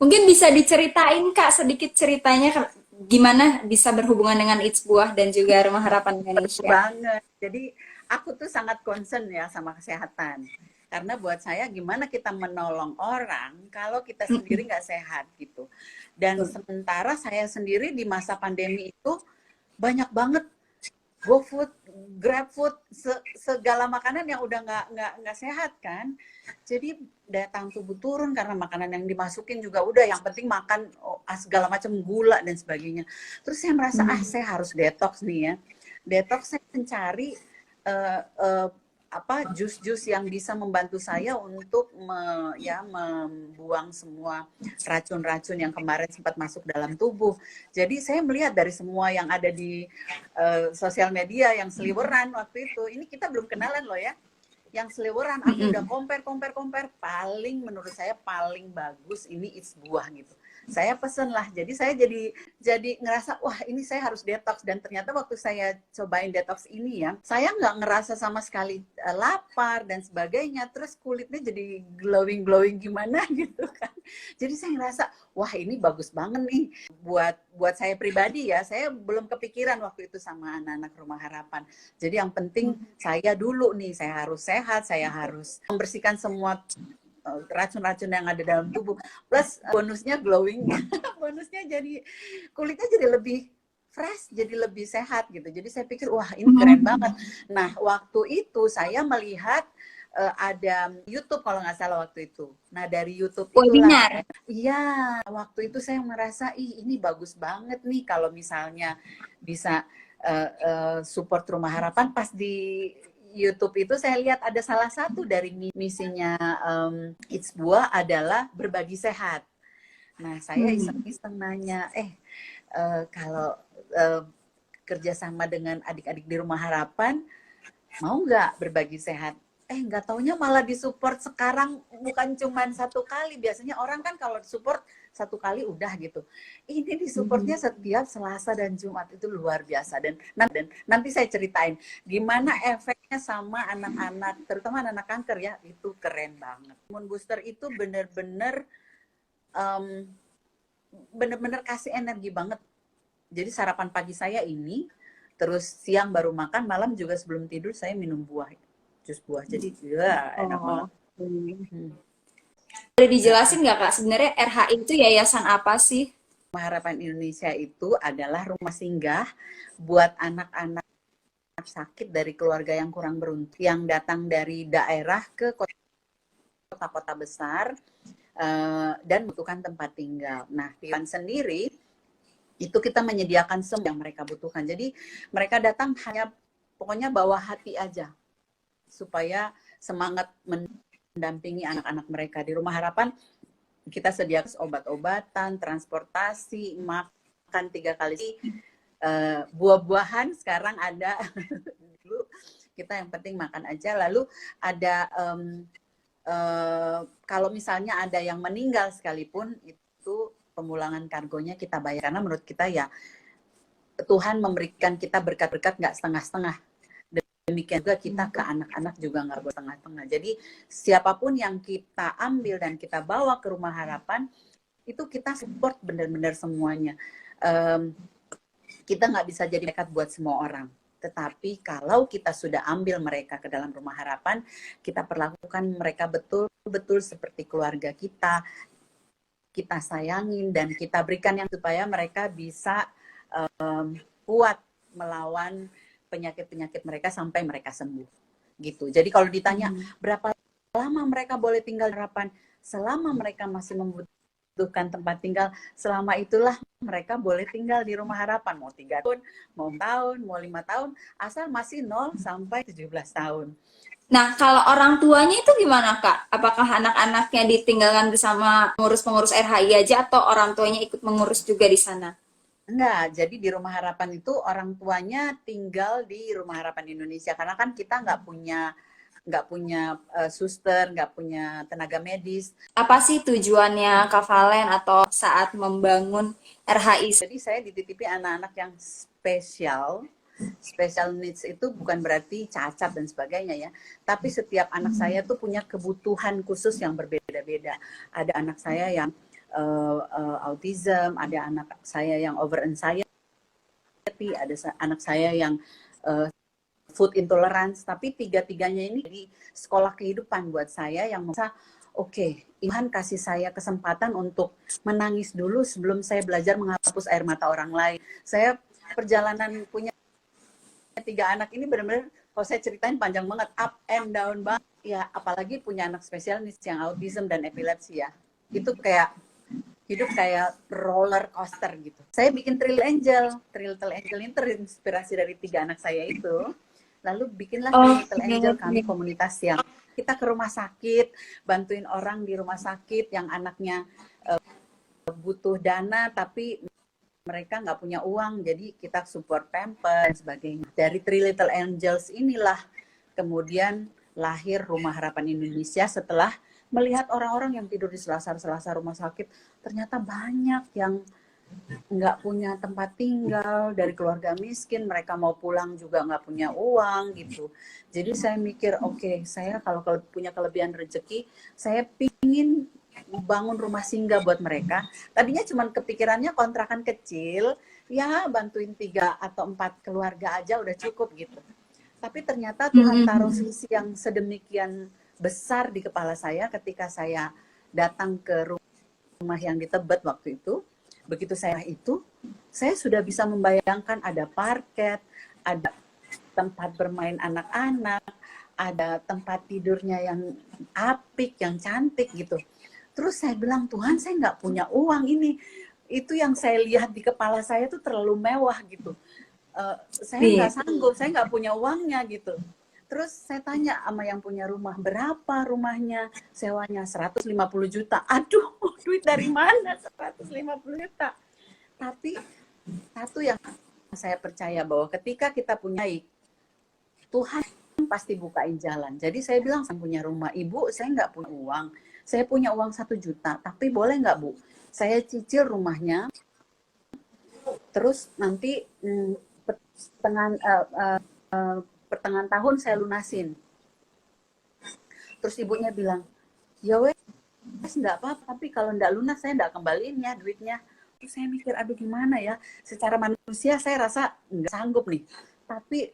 Mungkin bisa diceritain Kak sedikit ceritanya gimana bisa berhubungan dengan It's Buah dan juga Rumah Harapan Indonesia. Banget. Jadi aku tuh sangat concern ya sama kesehatan. Karena buat saya gimana kita menolong orang kalau kita sendiri Mm-mm. nggak sehat gitu. Dan sementara saya sendiri di masa pandemi itu banyak banget GoFood, GrabFood, segala makanan yang udah nggak sehat kan. Jadi daya tahan tubuh turun karena makanan yang dimasukin juga udah yang penting makan segala macam gula dan sebagainya. Terus saya merasa saya harus detox nih ya. Detox saya mencari uh, uh, jus-jus yang bisa membantu saya untuk membuang semua racun-racun yang kemarin sempat masuk dalam tubuh. Jadi saya melihat dari semua yang ada di sosial media yang seliweran waktu itu, ini kita belum kenalan loh ya. Yang seliweran aku udah compare, paling menurut saya paling bagus ini It's Buah gitu. Saya pesen lah, jadi saya jadi ngerasa wah ini saya harus detox, dan ternyata waktu saya cobain detox ini ya, saya nggak ngerasa sama sekali lapar dan sebagainya, terus kulitnya jadi glowing gimana gitu kan. Jadi saya ngerasa wah ini bagus banget nih buat saya pribadi ya. Saya belum kepikiran waktu itu sama anak-anak Rumah Harapan. Jadi yang penting saya dulu nih, saya harus sehat, saya harus membersihkan semua racun-racun yang ada dalam tubuh. Plus bonusnya glowing, bonusnya jadi kulitnya jadi lebih fresh, jadi lebih sehat gitu. Jadi saya pikir wah ini keren banget. Nah waktu itu saya melihat ada YouTube kalau nggak salah waktu itu. Nah dari YouTube itulah Webinar. iya waktu itu saya merasa ini bagus banget nih kalau misalnya bisa support Rumah Harapan. Pas di YouTube itu saya lihat ada salah satu dari misinya It's Buah adalah berbagi sehat. Nah saya iseng-iseng nanya, kalau kerjasama dengan adik-adik di Rumah Harapan mau nggak berbagi sehat? Nggak taunya malah disupport sekarang bukan cuma satu kali. Biasanya orang kan kalau disupport satu kali udah gitu. Ini disupportnya setiap Selasa dan Jumat, itu luar biasa. Dan nanti saya ceritain gimana efeknya sama anak-anak, terutama anak-anak kanker ya, itu keren banget. Imun booster itu bener-bener kasih energi banget. Jadi sarapan pagi saya ini, terus siang baru makan, malam juga sebelum tidur saya minum buah, jus buah. Jadi ya enak banget. Boleh dijelasin nggak Kak, sebenarnya RHI itu yayasan apa sih? Rumah Harapan Indonesia itu adalah rumah singgah buat anak-anak sakit dari keluarga yang kurang beruntung, yang datang dari daerah ke kota-kota besar dan membutuhkan tempat tinggal. Nah, Piwan sendiri itu kita menyediakan semua yang mereka butuhkan. Jadi mereka datang hanya pokoknya bawa hati aja supaya semangat mendampingi anak-anak mereka. Di Rumah Harapan kita sediakan obat-obatan, transportasi, makan 3 kali. Buah-buahan sekarang ada. Dulu kita yang penting makan aja. Lalu ada kalau misalnya ada yang meninggal sekalipun, itu pemulangan kargonya kita bayar. Karena menurut kita ya Tuhan memberikan kita berkat-berkat nggak setengah-setengah. Demikian juga kita ke anak-anak juga nggak bertengah-tengah. Jadi siapapun yang kita ambil dan kita bawa ke Rumah Harapan, itu kita support benar-benar semuanya. Kita nggak bisa jadi dekat buat semua orang. Tetapi kalau kita sudah ambil mereka ke dalam Rumah Harapan, kita perlakukan mereka betul-betul seperti keluarga kita. Kita sayangin dan kita berikan yang supaya mereka bisa kuat melawan penyakit-penyakit mereka sampai mereka sembuh gitu. Jadi kalau ditanya berapa lama mereka boleh tinggal di Harapan, selama mereka masih membutuhkan tempat tinggal, selama itulah mereka boleh tinggal di Rumah Harapan. Mau 3 tahun, mau tahun, mau 5 tahun, asal masih 0 sampai 17 tahun. Nah, kalau orang tuanya itu gimana Kak? Apakah anak-anaknya ditinggalkan bersama pengurus-pengurus RHI aja atau orang tuanya ikut mengurus juga di sana? Enggak, jadi di Rumah Harapan itu orang tuanya tinggal di Rumah Harapan Indonesia, karena kan kita nggak punya suster, nggak punya tenaga medis. Apa sih tujuannya Kak Valen atau saat membangun RHI? Jadi saya dititipi anak-anak yang spesial. Special needs itu bukan berarti cacat dan sebagainya ya, tapi setiap anak saya tuh punya kebutuhan khusus yang berbeda-beda. Ada anak saya yang autism, ada anak saya yang over anxiety, ada anak saya yang food intolerance, tapi tiga-tiganya ini jadi sekolah kehidupan buat saya yang merasa oke, Tuhan kasih saya kesempatan untuk menangis dulu sebelum saya belajar menghapus air mata orang lain. Saya perjalanan punya 3 anak ini benar-benar kalau saya ceritain panjang banget, up and down banget. Ya, apalagi punya anak spesialis yang autism dan epilepsi ya. Itu kayak hidup kayak roller coaster gitu. Saya bikin Trail Angel. Trail Angel ini terinspirasi dari 3 anak saya itu. Lalu bikinlah Trail Angel, kami komunitas yang kita ke rumah sakit, bantuin orang di rumah sakit yang anaknya butuh dana tapi mereka nggak punya uang, jadi kita support pamper dan sebagainya. Dari Three Little Angels inilah kemudian lahir Rumah Harapan Indonesia setelah melihat orang-orang yang tidur di selasar-selasar rumah sakit, ternyata banyak yang nggak punya tempat tinggal, dari keluarga miskin, mereka mau pulang juga nggak punya uang gitu. Jadi saya mikir, oke, saya kalau punya kelebihan rezeki, saya pingin bangun rumah singgah buat mereka. Tadinya cuma kepikirannya kontrakan kecil, ya bantuin 3 atau 4 keluarga aja udah cukup gitu. Tapi ternyata Tuhan taruh visi yang sedemikian besar di kepala saya ketika saya datang ke rumah yang di Tebet waktu itu. Begitu saya sudah bisa membayangkan ada parket, ada tempat bermain anak-anak, ada tempat tidurnya yang apik, yang cantik gitu. Terus saya bilang, Tuhan, saya nggak punya uang ini. Itu yang saya lihat di kepala saya tuh terlalu mewah gitu. Saya nggak sanggup, saya nggak punya uangnya gitu. Terus saya tanya sama yang punya rumah, berapa rumahnya? Sewanya 150 juta. Aduh, duit dari mana 150 juta? Tapi satu yang saya percaya bahwa ketika kita punya Tuhan pasti bukain jalan. Jadi saya bilang, saya punya rumah, Ibu, saya nggak punya uang. Saya punya uang 1 juta, tapi boleh nggak Bu? Saya cicil rumahnya, terus nanti pertengahan tahun saya lunasin. Terus ibunya bilang, ya wes nggak apa-apa, tapi kalau nggak lunas saya nggak kembaliin ya duitnya. Terus saya mikir, aduh gimana ya? Secara manusia saya rasa nggak sanggup nih. Tapi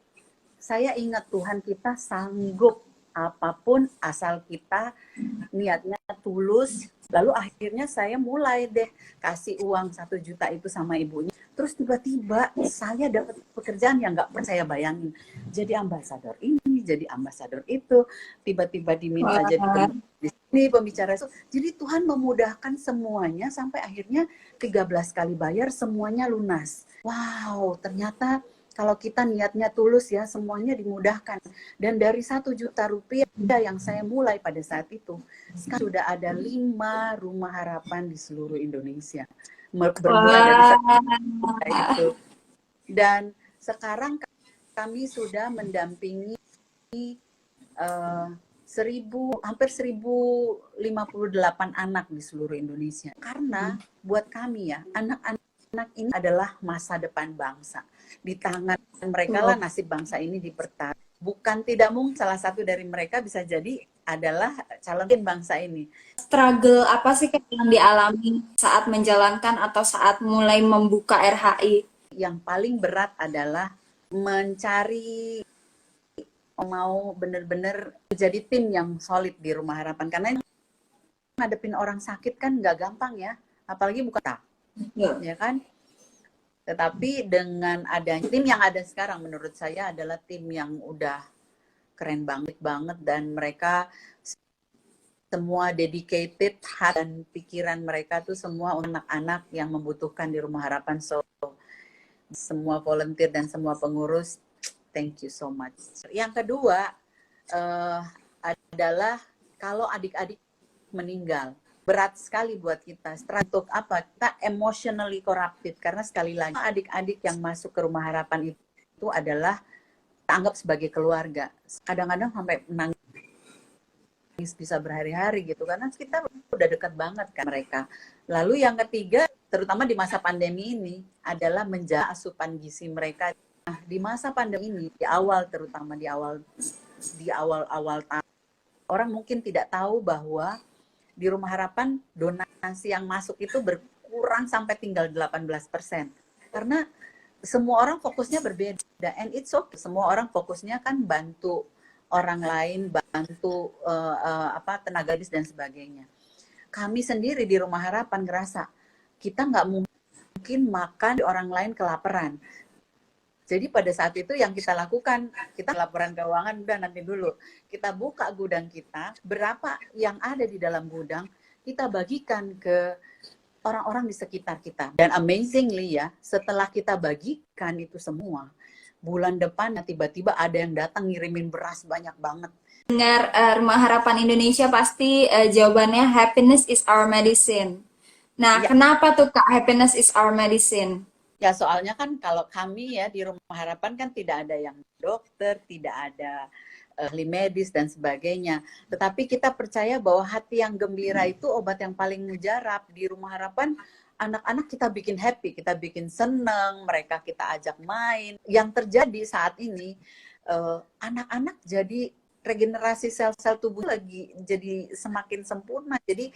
saya ingat Tuhan kita sanggup apapun asal kita niatnya tulus. Lalu akhirnya saya mulai deh kasih uang 1 juta itu sama ibunya. Terus tiba-tiba saya dapat pekerjaan yang nggak pernah saya bayangin. Jadi ambasador ini, jadi ambasador itu. Tiba-tiba diminta jadi di sini pembicara itu. Jadi Tuhan memudahkan semuanya sampai akhirnya 13 kali bayar semuanya lunas. Wow, ternyata kalau kita niatnya tulus ya, semuanya dimudahkan. Dan dari 1 juta rupiah yang saya mulai pada saat itu, sekarang sudah ada 5 rumah harapan di seluruh Indonesia. Bermula dari itu. Dan sekarang kami sudah mendampingi hampir 1058 anak di seluruh Indonesia. Karena buat kami ya, anak-anak ini adalah masa depan bangsa. Di tangan mereka lah nasib bangsa ini dipertaruhkan. Bukan tidak mungkin salah satu dari mereka bisa jadi adalah calon bangsa ini. Struggle apa sih yang dialami saat menjalankan atau saat mulai membuka RHI? Yang paling berat adalah mencari, mau benar-benar jadi tim yang solid di Rumah Harapan. Karena ngadepin orang sakit kan nggak gampang ya, apalagi bukan tak, ya kan? Tetapi dengan adanya tim yang ada sekarang, menurut saya adalah tim yang udah keren banget dan mereka semua dedicated, hati dan pikiran mereka tuh semua anak-anak yang membutuhkan di Rumah Harapan. So semua volunteer dan semua pengurus, thank you so much. Yang kedua adalah kalau adik-adik meninggal, berat sekali buat kita. Untuk apa? Kita emotionally corrupted. Karena sekali lagi, adik-adik yang masuk ke Rumah Harapan itu adalah kita anggap sebagai keluarga. Kadang-kadang sampai menangis bisa berhari-hari gitu. Karena kita udah dekat banget kan mereka. Lalu yang ketiga, terutama di masa pandemi ini, adalah menjaga asupan gizi mereka. Nah, di masa pandemi ini, terutama di awal tahun, orang mungkin tidak tahu bahwa di Rumah Harapan donasi yang masuk itu berkurang sampai tinggal 18%. Karena semua orang fokusnya berbeda, and it's okay. Semua orang fokusnya kan bantu orang lain, bantu tenaga medis dan sebagainya. Kami sendiri di Rumah Harapan ngerasa kita nggak mungkin makan orang lain kelaparan. Jadi pada saat itu yang kita lakukan, kita laporan keuangan, udah nanti dulu. Kita buka gudang kita, berapa yang ada di dalam gudang, kita bagikan ke orang-orang di sekitar kita. Dan amazingly ya, setelah kita bagikan itu semua, bulan depan tiba-tiba ada yang datang ngirimin beras banyak banget. Dengar Rumah Harapan Indonesia pasti jawabannya happiness is our medicine. Nah, Ya, kenapa tuh Kak happiness is our medicine? ya soalnya kan kalau kami ya di Rumah Harapan kan tidak ada yang dokter, tidak ada ahli medis dan sebagainya. Tetapi kita percaya bahwa hati yang gembira itu obat yang paling mujarab. Di Rumah Harapan anak-anak kita bikin happy, kita bikin seneng, mereka kita ajak main. Yang terjadi saat ini anak-anak jadi regenerasi sel-sel tubuh lagi jadi semakin sempurna. Jadi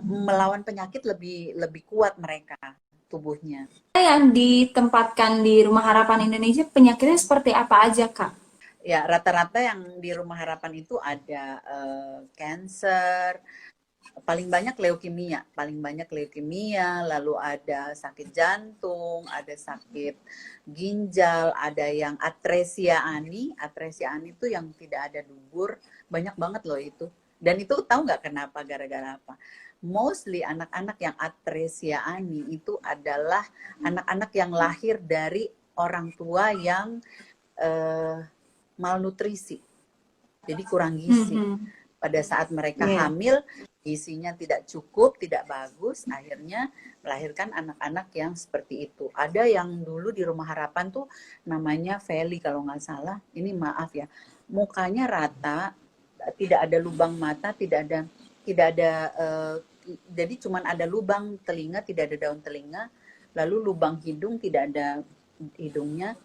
melawan penyakit lebih kuat mereka tubuhnya. Yang ditempatkan di Rumah Harapan Indonesia penyakitnya seperti apa aja Kak? Ya, rata-rata yang di Rumah Harapan itu ada cancer, paling banyak leukemia, lalu ada sakit jantung, ada sakit ginjal, ada yang atresia ani itu yang tidak ada dubur, banyak banget loh itu. Dan itu tahu nggak kenapa, gara-gara apa? Mostly anak-anak yang atresia ani itu adalah anak-anak yang lahir dari orang tua yang malnutrisi, jadi kurang gizi. Pada saat mereka hamil, gizinya tidak cukup, tidak bagus, akhirnya melahirkan anak-anak yang seperti itu. Ada yang dulu di Rumah Harapan tuh namanya Feli kalau nggak salah, ini maaf ya, mukanya rata, tidak ada lubang mata, tidak ada jadi cuman ada lubang telinga, tidak ada daun telinga, lalu lubang hidung, tidak ada hidungnya,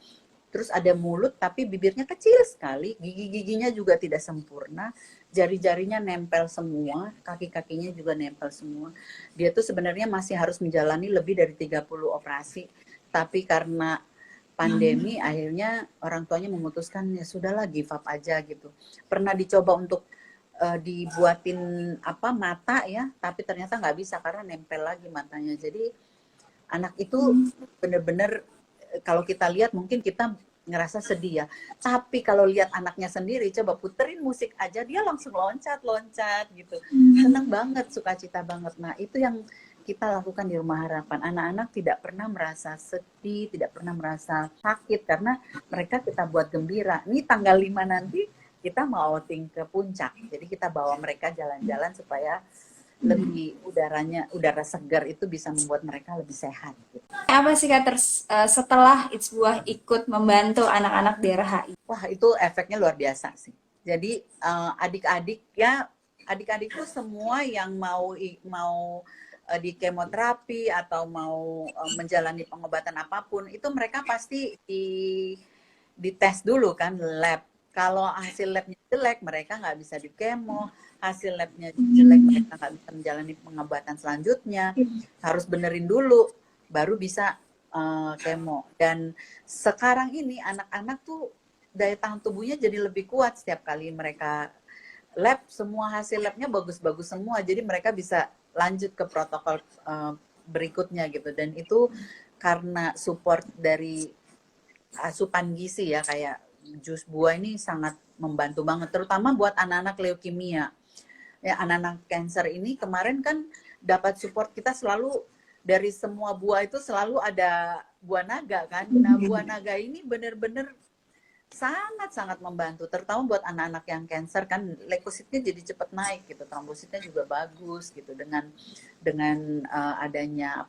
terus ada mulut tapi bibirnya kecil sekali, gigi-giginya juga tidak sempurna, jari-jarinya nempel semua, kaki-kakinya juga nempel semua. Dia tuh sebenarnya masih harus menjalani lebih dari 30 operasi, tapi karena pandemi akhirnya orang tuanya memutuskan ya sudahlah, give up aja gitu. Pernah dicoba untuk dibuatin mata ya, tapi ternyata nggak bisa karena nempel lagi matanya. Jadi anak itu bener-bener kalau kita lihat mungkin kita ngerasa sedih ya, tapi kalau lihat anaknya sendiri, coba puterin musik aja dia langsung loncat gitu, seneng banget, sukacita banget. Nah itu yang kita lakukan di Rumah Harapan. Anak-anak tidak pernah merasa sedih, tidak pernah merasa sakit, karena mereka kita buat gembira. Ini tanggal 5 nanti kita mau outing ke puncak, jadi kita bawa mereka jalan-jalan supaya lebih udara segar itu bisa membuat mereka lebih sehat. Gitu. Apa sih Kak setelah It's Buah ikut membantu anak-anak di RHI? Wah itu efeknya luar biasa sih. Jadi adik-adik tuh semua yang mau di kemoterapi atau mau menjalani pengobatan apapun, itu mereka pasti dites dulu kan, lab. Kalau hasil labnya jelek, mereka nggak bisa di kemo. Hasil labnya jelek, mereka nggak bisa menjalani pengobatan selanjutnya. Harus benerin dulu, baru bisa kemo. Dan sekarang ini anak-anak tuh daya tahan tubuhnya jadi lebih kuat setiap kali mereka lab, semua hasil labnya bagus-bagus semua. Jadi mereka bisa lanjut ke protokol berikutnya gitu. Dan itu karena support dari asupan gizi ya, kayak jus buah ini sangat membantu banget, terutama buat anak-anak leukemia. Ya, anak-anak cancer ini kemarin kan dapat support kita selalu dari semua buah itu selalu ada buah naga kan. Nah, buah naga ini benar-benar sangat-sangat membantu, terutama buat anak-anak yang cancer kan, leukositnya jadi cepat naik gitu, trombositnya juga bagus gitu dengan adanya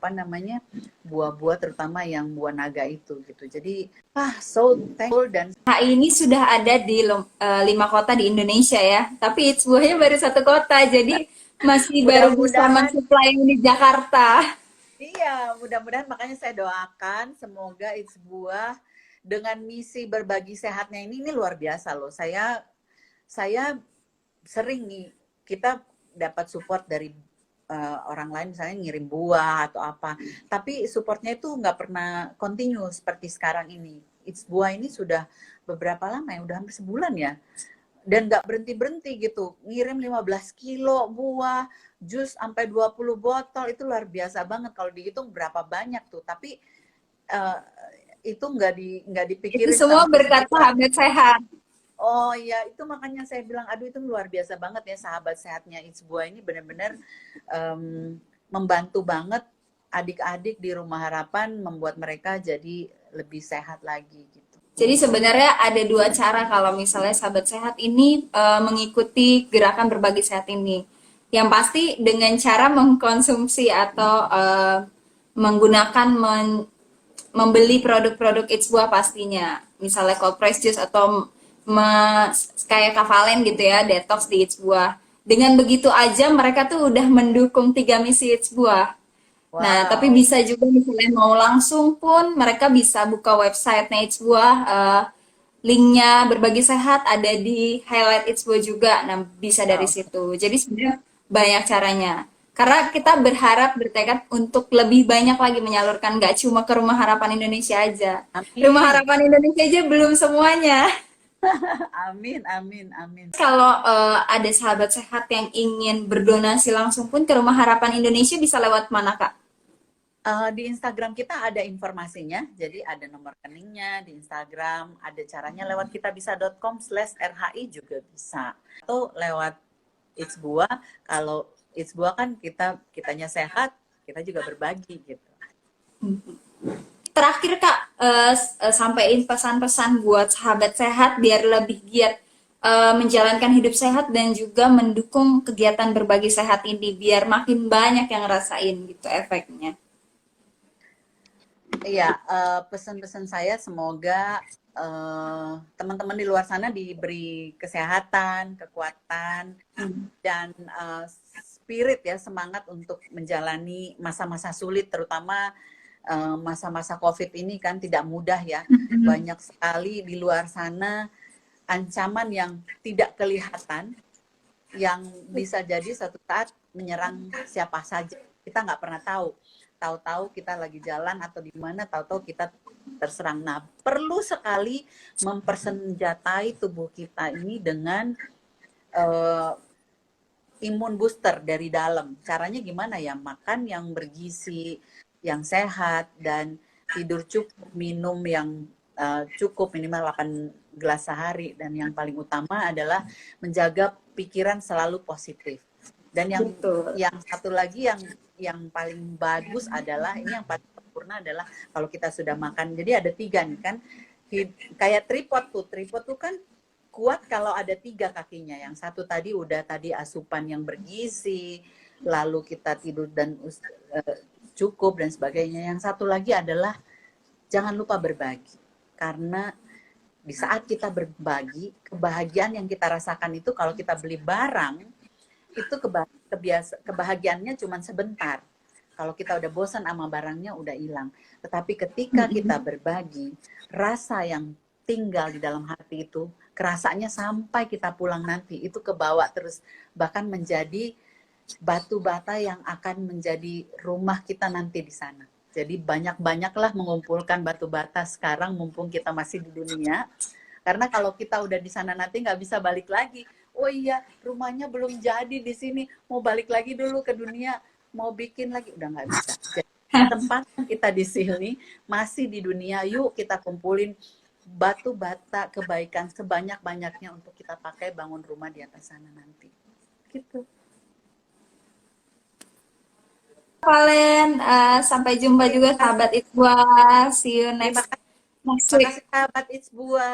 buah-buah terutama yang buah naga itu gitu. Jadi so thankful. Dan ini sudah ada di 5 kota di Indonesia ya, tapi It's Buahnya baru 1 kota, jadi masih baru bisa mensuplai di Jakarta. Iya, mudah-mudahan, makanya saya doakan semoga It's Buah dengan misi berbagi sehatnya ini luar biasa loh. Saya sering nih, kita dapat support dari orang lain, misalnya ngirim buah atau apa. Tapi supportnya itu nggak pernah continue seperti sekarang ini. It's Buah ini sudah beberapa lama ya, udah hampir sebulan ya. Dan nggak berhenti-berhenti gitu. Ngirim 15 kilo buah, jus sampai 20 botol, itu luar biasa banget. Kalau dihitung berapa banyak tuh. Tapi itu nggak Itu dipikirin semua sama berkat sahabat sehat. Oh iya, itu makanya saya bilang, aduh itu luar biasa banget ya sahabat sehatnya It's Buah ini benar-benar membantu banget adik-adik di Rumah Harapan, membuat mereka jadi lebih sehat lagi gitu. Jadi sebenarnya ada dua cara kalau misalnya sahabat sehat ini mengikuti gerakan berbagi sehat ini. Yang pasti dengan cara mengkonsumsi atau menggunakan membeli produk-produk It's Buah pastinya. Misalnya cold press juice atau kayak Kavalen gitu ya, detox di It's Buah. Dengan begitu aja mereka tuh udah mendukung 3 misi It's Buah. Nah, tapi Wow. bisa juga misalnya mau langsung pun mereka bisa buka website It's Buah, linknya berbagi sehat ada di highlight It's Buah juga. Nah, bisa dari Wow. situ. Jadi sebenarnya banyak caranya. Karena kita berharap bertekad untuk lebih banyak lagi menyalurkan, nggak cuma ke Rumah Harapan Indonesia aja. Rumah Amin. Harapan Indonesia aja belum semuanya. Amin, amin, amin. Kalau ada sahabat sehat yang ingin berdonasi langsung pun ke Rumah Harapan Indonesia bisa lewat mana, Kak? Di Instagram kita ada informasinya, jadi ada nomor rekeningnya di Instagram, ada caranya lewat kitabisa.com/rhi juga bisa. Atau lewat It's Buah, kalau It's Buah kan kitanya sehat, kita juga berbagi gitu. Terakhir Kak, sampaikan pesan-pesan buat sahabat sehat biar lebih giat menjalankan hidup sehat dan juga mendukung kegiatan berbagi sehat ini biar makin banyak yang ngerasain gitu efeknya. Iya, pesan-pesan saya semoga teman-teman di luar sana diberi kesehatan, kekuatan, dan spirit ya, semangat untuk menjalani masa-masa sulit, terutama masa-masa COVID ini kan tidak mudah ya. Banyak sekali di luar sana ancaman yang tidak kelihatan, yang bisa jadi suatu saat menyerang siapa saja. Kita nggak pernah tahu. Tahu-tahu kita lagi jalan atau di mana, tahu-tahu kita terserang. Nah, perlu sekali mempersenjatai tubuh kita ini dengan imun booster dari dalam. Caranya gimana ya? Makan yang bergizi, yang sehat, dan tidur cukup, minum yang cukup, minimal 8 gelas sehari. Dan yang paling utama adalah menjaga pikiran selalu positif. Dan yang satu lagi yang paling bagus adalah, ini yang paling sempurna adalah kalau kita sudah makan. Jadi ada 3 nih kan, kayak tripod tuh kan kuat kalau ada 3 kakinya. Yang satu tadi udah asupan yang bergizi, lalu kita tidur dan cukup dan sebagainya. Yang satu lagi adalah jangan lupa berbagi. Karena di saat kita berbagi, kebahagiaan yang kita rasakan itu kalau kita beli barang, itu kebahagiaannya cuma sebentar. Kalau kita udah bosan sama barangnya udah hilang. Tetapi ketika kita berbagi, rasa yang tinggal di dalam hati itu, kerasanya sampai kita pulang nanti, itu kebawa terus. Bahkan menjadi batu bata yang akan menjadi rumah kita nanti di sana. Jadi banyak-banyaklah mengumpulkan batu bata sekarang mumpung kita masih di dunia. Karena kalau kita udah di sana nanti nggak bisa balik lagi. Oh iya, rumahnya belum jadi di sini, mau balik lagi dulu ke dunia, mau bikin lagi, udah nggak bisa. Jadi, tempat kita di sini, masih di dunia, yuk kita kumpulin batu bata kebaikan sebanyak-banyaknya untuk kita pakai bangun rumah di atas sana nanti. Gitu. Valen, sampai jumpa juga sahabat It's Buah. See you Terima next week. kasih sahabat It's Buah.